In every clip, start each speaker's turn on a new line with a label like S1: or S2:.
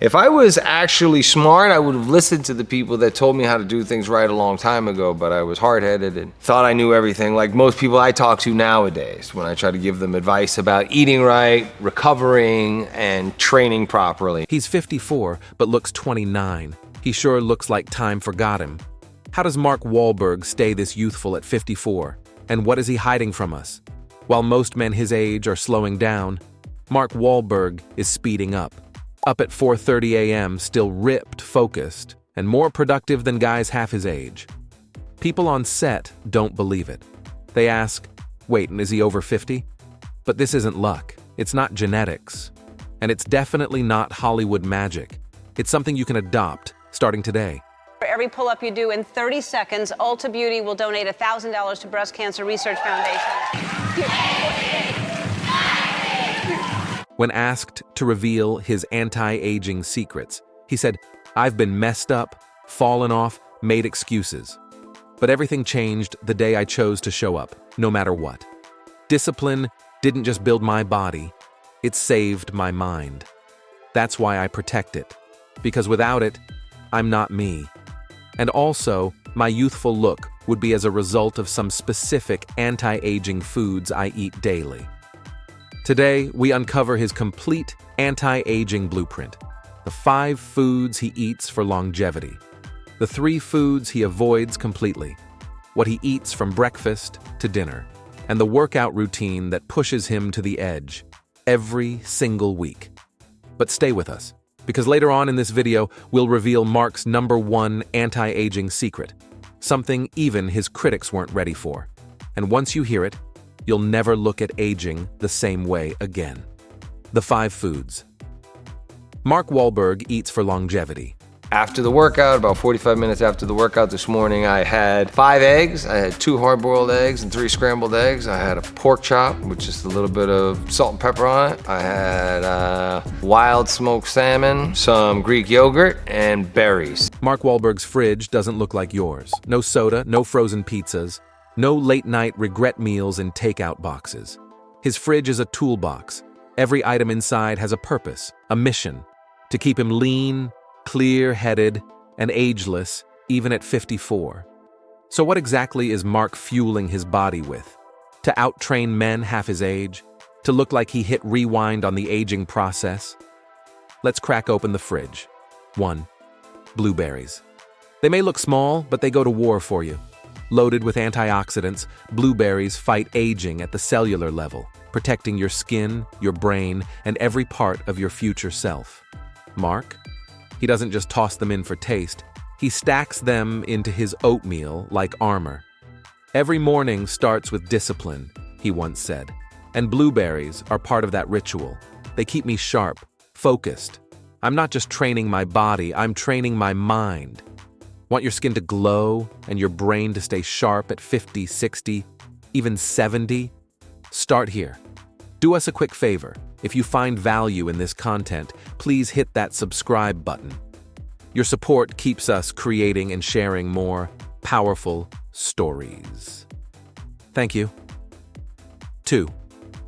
S1: If I was actually smart, I would have listened to the people that told me how to do things right a long time ago, but I was hard-headed and thought I knew everything, like most people I talk to nowadays when I try to give them advice about eating right, recovering, and training properly.
S2: He's 54, but looks 29. He sure looks like time forgot him. How does Mark Wahlberg stay this youthful at 54? And what is he hiding from us? While most men his age are slowing down, Mark Wahlberg is speeding up. Up at 4:30 a.m., still ripped, focused, and more productive than guys half his age. People on set don't believe it. They ask, wait, and is he over 50? But this isn't luck. It's not genetics. And it's definitely not Hollywood magic. It's something you can adopt, starting today.
S3: For every pull-up you do in 30 seconds, Ulta Beauty will donate $1,000 to Breast Cancer Research Foundation.
S2: When asked to reveal his anti-aging secrets, he said, I've been messed up, fallen off, made excuses. But everything changed the day I chose to show up, no matter what. Discipline didn't just build my body, it saved my mind. That's why I protect it, because without it, I'm not me. And also, my youthful look would be as a result of some specific anti-aging foods I eat daily. Today, we uncover his complete anti-aging blueprint, the 5 foods he eats for longevity, the 3 foods he avoids completely, what he eats from breakfast to dinner, and the workout routine that pushes him to the edge every single week. But stay with us, because later on in this video, we'll reveal Mark's #1 anti-aging secret, something even his critics weren't ready for. And once you hear it, you'll never look at aging the same way again. The 5 foods. Mark Wahlberg eats for longevity.
S1: After the workout, about 45 minutes after the workout this morning, I had 5 eggs. I had 2 hard-boiled eggs and 3 scrambled eggs. I had a pork chop with just a little bit of salt and pepper on it. I had wild smoked salmon, some Greek yogurt, and berries.
S2: Mark Wahlberg's fridge doesn't look like yours. No soda, no frozen pizzas, no late-night regret meals in takeout boxes. His fridge is a toolbox. Every item inside has a purpose, a mission, to keep him lean, clear-headed, and ageless, even at 54. So what exactly is Mark fueling his body with? To out-train men half his age? To look like he hit rewind on the aging process? Let's crack open the fridge. 1. Blueberries. They may look small, but they go to war for you. Loaded with antioxidants, blueberries fight aging at the cellular level, protecting your skin, your brain, and every part of your future self. Mark? He doesn't just toss them in for taste, he stacks them into his oatmeal like armor. Every morning starts with discipline, he once said, and blueberries are part of that ritual. They keep me sharp, focused. I'm not just training my body, I'm training my mind. Want your skin to glow and your brain to stay sharp at 50, 60, even 70? Start here. Do us a quick favor. If you find value in this content, please hit that subscribe button. Your support keeps us creating and sharing more powerful stories. Thank you. 2.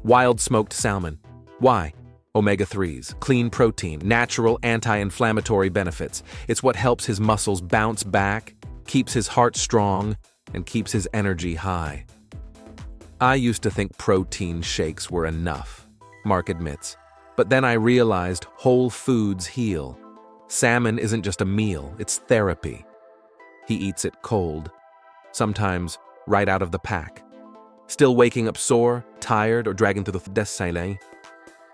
S2: Wild smoked salmon. Why? Omega-3s, clean protein, natural anti-inflammatory benefits. It's what helps his muscles bounce back, keeps his heart strong, and keeps his energy high. I used to think protein shakes were enough, Mark admits. But then I realized whole foods heal. Salmon isn't just a meal, it's therapy. He eats it cold, sometimes right out of the pack. Still waking up sore, tired, or dragging through the fittest.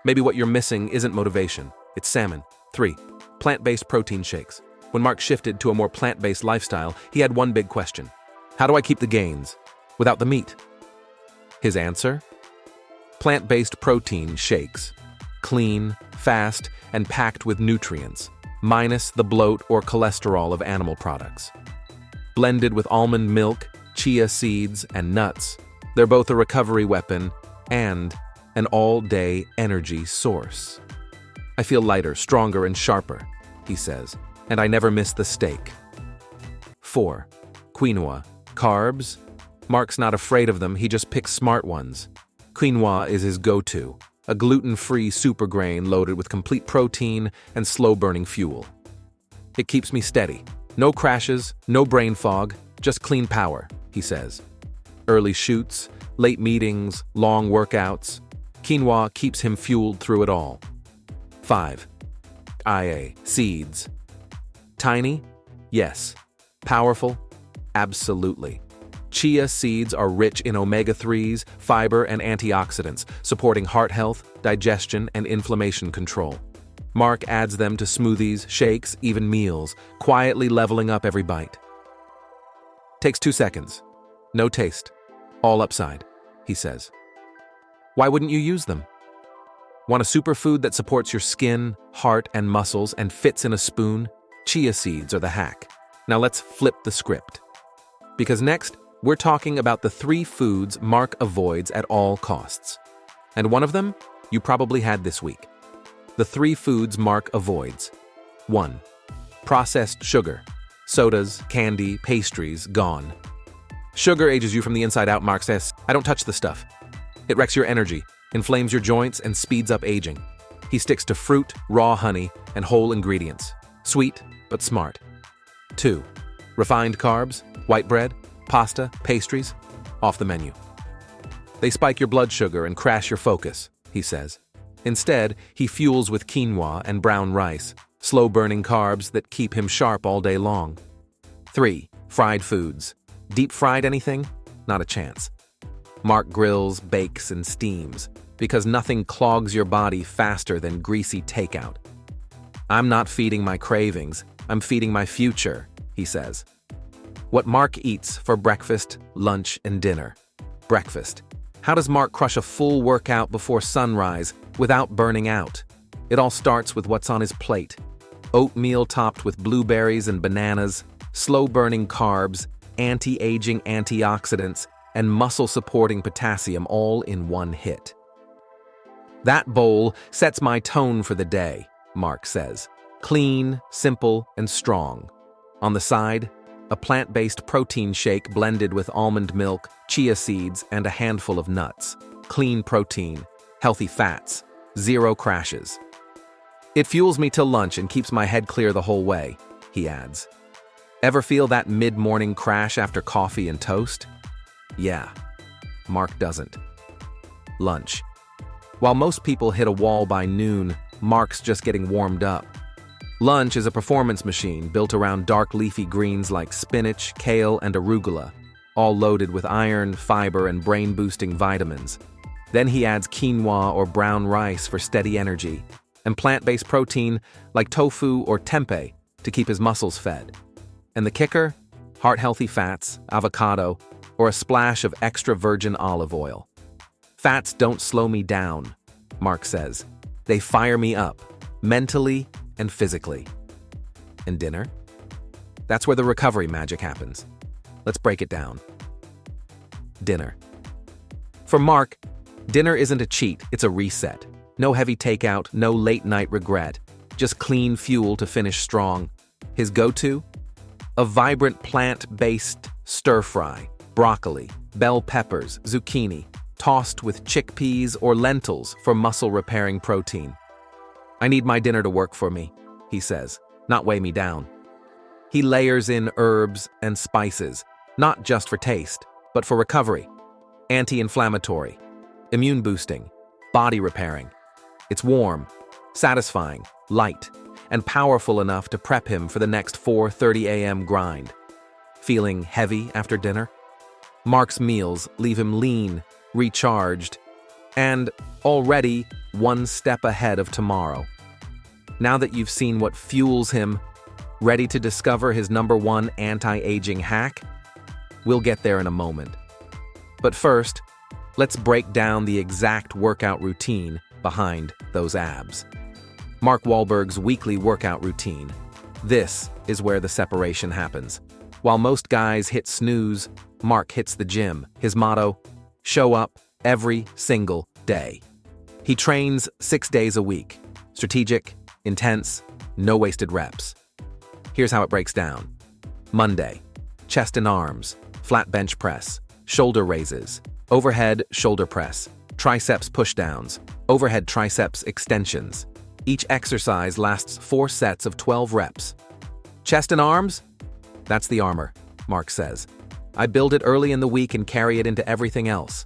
S2: Maybe what you're missing isn't motivation, it's salmon. 3. Plant-based protein shakes. When Mark shifted to a more plant-based lifestyle, he had one big question. How do I keep the gains without the meat? His answer? Plant-based protein shakes. Clean, fast, and packed with nutrients, minus the bloat or cholesterol of animal products. Blended with almond milk, chia seeds, and nuts, they're both a recovery weapon and an all-day energy source. I feel lighter, stronger, and sharper, he says, and I never miss the steak. 4. Quinoa. Carbs? Mark's not afraid of them, he just picks smart ones. Quinoa is his go-to. a gluten-free supergrain loaded with complete protein and slow-burning fuel. It keeps me steady. No crashes, no brain fog, just clean power, he says. Early shoots, late meetings, long workouts. Quinoa keeps him fueled through it all. 5. Chia Seeds. Tiny? Yes. Powerful? Absolutely. Chia seeds are rich in omega-3s, fiber, and antioxidants, supporting heart health, digestion, and inflammation control. Mark adds them to smoothies, shakes, even meals, quietly leveling up every bite. Takes 2 seconds. No taste. All upside, he says. Why wouldn't you use them? Want a superfood that supports your skin, heart, and muscles and fits in a spoon? Chia seeds are the hack. Now let's flip the script. Because next, we're talking about the 3 foods Mark avoids at all costs. And one of them, you probably had this week. The 3 foods Mark avoids. 1. Processed sugar. Sodas, candy, pastries, gone. Sugar ages you from the inside out, Mark says. I don't touch the stuff. It wrecks your energy, inflames your joints, and speeds up aging. He sticks to fruit, raw honey, and whole ingredients. Sweet, but smart. 2. Refined carbs, white bread, pasta, pastries, off the menu. They spike your blood sugar and crash your focus, he says. Instead, he fuels with quinoa and brown rice, slow-burning carbs that keep him sharp all day long. 3. Fried foods. Deep-fried anything? Not a chance. Mark grills, bakes, and steams, because nothing clogs your body faster than greasy takeout. I'm not feeding my cravings, I'm feeding my future, he says. What Mark eats for breakfast, lunch, and dinner. Breakfast. How does Mark crush a full workout before sunrise without burning out? It all starts with what's on his plate. Oatmeal topped with blueberries and bananas, slow-burning carbs, anti-aging antioxidants, and muscle-supporting potassium all in one hit. That bowl sets my tone for the day, Mark says. Clean, simple, and strong. On the side, a plant-based protein shake blended with almond milk, chia seeds, and a handful of nuts. Clean protein, healthy fats, 0 crashes. It fuels me till lunch and keeps my head clear the whole way, he adds. Ever feel that mid-morning crash after coffee and toast? Yeah, Mark doesn't. Lunch. While most people hit a wall by noon, Mark's just getting warmed up. Lunch is a performance machine built around dark leafy greens like spinach, kale, and arugula, all loaded with iron, fiber, and brain-boosting vitamins. Then he adds quinoa or brown rice for steady energy, and plant-based protein like tofu or tempeh to keep his muscles fed. And the kicker? Heart-healthy fats, avocado, or a splash of extra virgin olive oil. Fats don't slow me down, Mark says. They fire me up, mentally and physically. And dinner? That's where the recovery magic happens. Let's break it down. Dinner. For Mark, dinner isn't a cheat, it's a reset. No heavy takeout, no late-night regret. Just clean fuel to finish strong. His go-to? A vibrant plant-based stir-fry, broccoli, bell peppers, zucchini, tossed with chickpeas or lentils for muscle-repairing protein. I need my dinner to work for me, he says, not weigh me down. He layers in herbs and spices, not just for taste, but for recovery. Anti-inflammatory, immune-boosting, body-repairing. It's warm, satisfying, light, and powerful enough to prep him for the next 4:30 a.m. grind. Feeling heavy after dinner? Mark's meals leave him lean, recharged, and already one step ahead of tomorrow. Now that you've seen what fuels him, ready to discover his #1 anti-aging hack? We'll get there in a moment. But first, let's break down the exact workout routine behind those abs. Mark Wahlberg's weekly workout routine. This is where the separation happens. While most guys hit snooze, Mark hits the gym. His motto, show up every single day. He trains 6 days a week. Strategic, intense, no wasted reps. Here's how it breaks down. Monday, chest and arms, flat bench press, shoulder raises, overhead shoulder press, triceps pushdowns, overhead triceps extensions. Each exercise lasts 4 sets of 12 reps. Chest and arms? That's the armor, Mark says. I build it early in the week and carry it into everything else.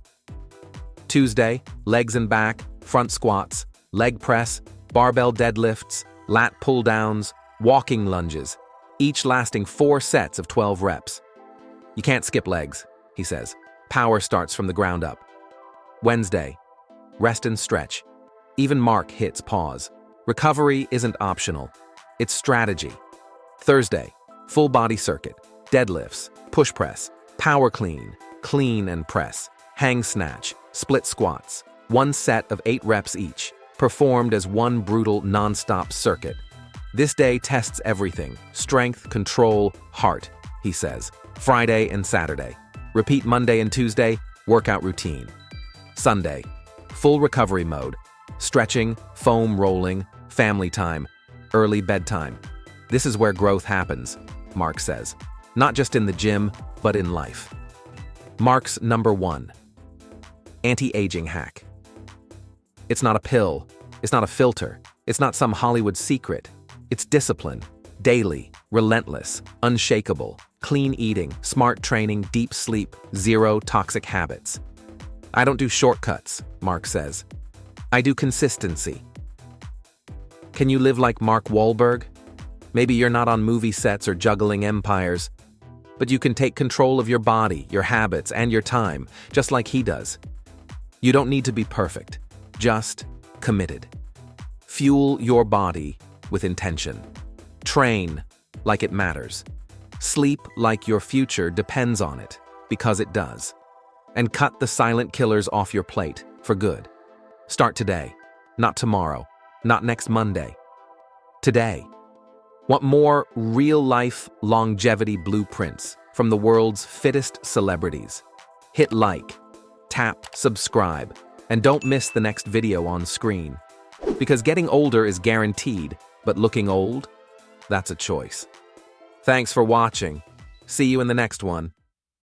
S2: Tuesday, legs and back, front squats, leg press, barbell deadlifts, lat pull-downs, walking lunges, each lasting 4 sets of 12 reps. You can't skip legs, he says. Power starts from the ground up. Wednesday, rest and stretch. Even Mark hits pause. Recovery isn't optional. It's strategy. Thursday, full body circuit, deadlifts, push press, power clean, clean and press, hang snatch, split squats, 1 set of 8 reps each, performed as one brutal non-stop circuit. This day tests everything: strength, control, heart, he says. Friday and Saturday. Repeat Monday and Tuesday, workout routine. Sunday, full recovery mode, stretching, foam rolling, family time, early bedtime. This is where growth happens, Mark says. Not just in the gym, but in life. Mark's number 1. Anti-aging hack. It's not a pill. It's not a filter. It's not some Hollywood secret. It's discipline. Daily, relentless, unshakable, clean eating, smart training, deep sleep, 0 toxic habits. I don't do shortcuts, Mark says. I do consistency. Can you live like Mark Wahlberg? Maybe you're not on movie sets or juggling empires, but you can take control of your body, your habits, and your time, just like he does. You don't need to be perfect, just committed. Fuel your body with intention. Train like it matters. Sleep like your future depends on it, because it does. And cut the silent killers off your plate for good. Start today, not tomorrow, not next Monday. Today. Want more real-life longevity blueprints from the world's fittest celebrities? Hit like, tap subscribe, and don't miss the next video on screen. Because getting older is guaranteed, but looking old? That's a choice. Thanks for watching. See you in the next one.